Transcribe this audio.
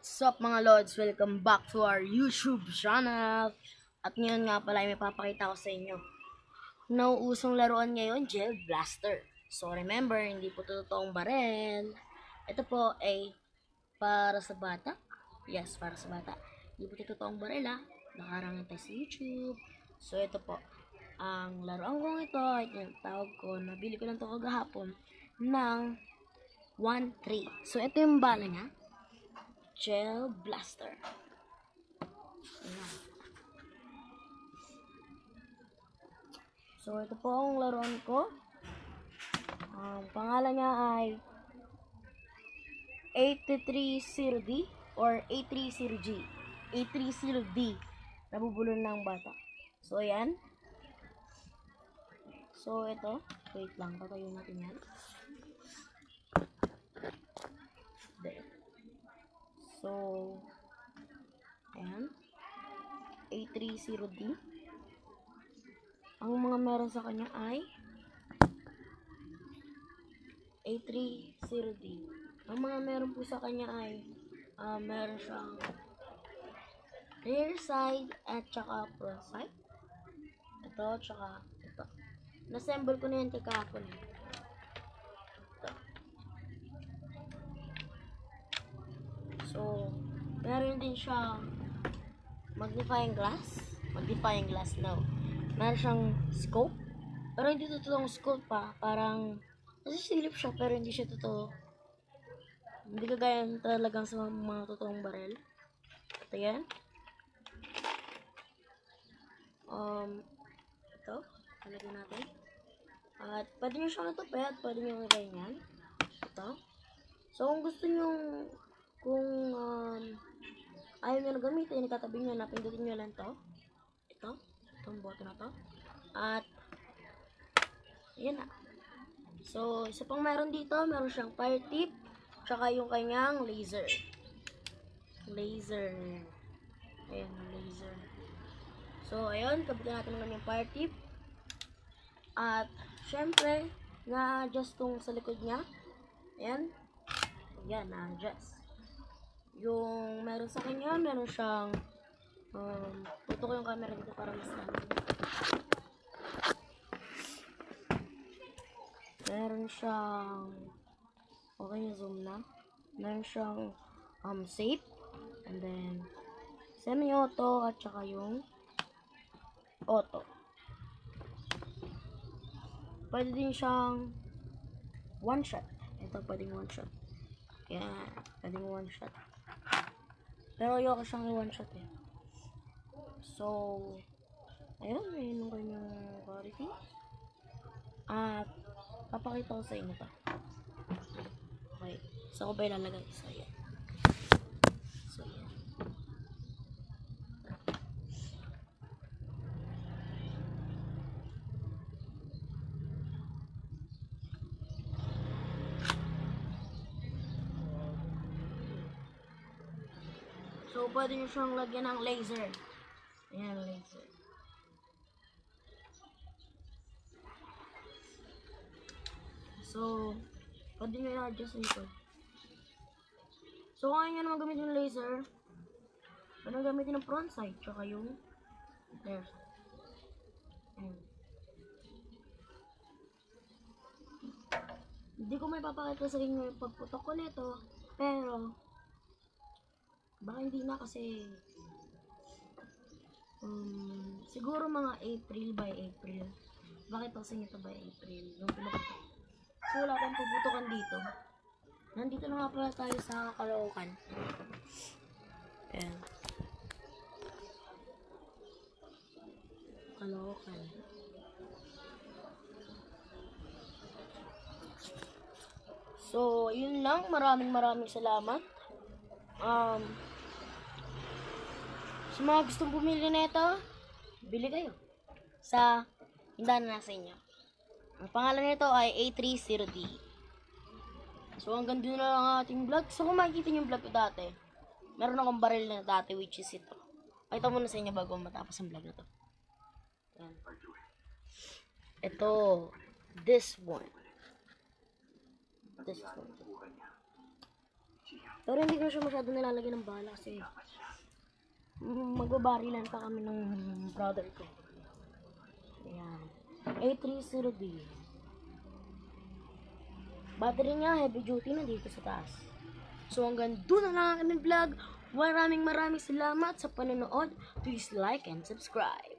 What's up mga Lods? Welcome back to our YouTube channel. At ngayon nga pala ay may papakita ko sa inyo. Nauusong laruan ngayon, Gel Blaster. So remember, hindi po ito totoong barel. Ito po ay para sa bata. Yes, para sa bata. Hindi po ito totoong barel ha. Nakarangin tayo sa YouTube. So ito po, ang laruan kong ito ay tinatawag ko, nabili ko lang ito kagahapon ng 1-3. So ito yung bala niya. Gel Blaster. Ayan. So, ito po ang laruan ko. Ang pangalan niya ay A330D or A30G. A30D. Nabubulon ng bata. So, ayan. So, ito. Wait lang. Patayo natin yan. There. So, ayan. A30D. Ang mga meron sa kanya ay A30D. Ang mga meron po sa kanya ay meron siyang rear side at saka front side. Ito, tsaka ito. Nassemble ko na yan kahapon. Ito. So, meron din siyang magnifying glass now. Meron siyang scope, pero hindi totoong scope pa. Parang nasisilip siya pero hindi siya totoo. Hindi kagaya talagang sa mga totoong barel. Ito yan. Ito, talagyan natin. At pwede nyo siyang natupet, pwede nyo ganyan. Ito. So kung gusto nyo, kung ayaw nyo na gamitin, ikatabi nyo na, pindutin nyo lang to. Itong button na to. At yan na. So, isa pang meron dito, meron siyang fire tip, tsaka yung kanyang laser. Ayan, laser. So, ayun, kabitan natin naman yung fire tip. At, syempre, na-adjust tong sa likod niya. Ayan. Ayan, na-adjust. Yung meron sa kanya, meron siyang tutok yung camera dito para mas meron siyang okay yung zoom na. Meron siyang safe, and then semi-auto at saka yung auto. Pwede din siyang one shot. Ito pwedeng one shot. Yan, pwedeng one shot. Pero ayoko siyang one shot eh. So, ayun, yun yung kanyang quality. At papakita ko sa inyo pa. Okay. So, ko ba ilalagay? So, yan. So, pwede nyo siyang lagyan ng laser. Ayan, laser. So, pwede nyo i-adjust nito. So, kung ayaw nyo naman gamitin yung laser, pwede gamitin ng front side, tsaka yung rear side. Ayan. Hindi ko may papakita sa inyo yung pagputok ko nito, pero baka hindi na kasi siguro mga April by April. Bakit ako sa inyo ito by April? Yung pinaputok. So, wala tayong puputokan dito. Nandito na nga pala tayo sa Caloocan. Ayan. Caloocan. So, yun lang. Maraming salamat. Sa mga gustong bumili nito, bili kayo sa tindahan na sa inyo. Ang pangalan nito ay A30D. So, hanggang doon na lang ang ating vlog. So, kung makikita nyo yung vlog ko dati, meron akong baril na dati, which is ito. Pakita muna sa inyo bago matapos ang vlog na to. Ayan. Ito, this one. Pero hindi ko siya masyado nilalagyan ng bala kasi magbabarilan pa kami ng brother ko. Ayan. A30D. Battery niya, heavy duty na dito sa taas. So hanggang doon na lang ang aming vlog. Maraming salamat sa panonood. Please like and subscribe.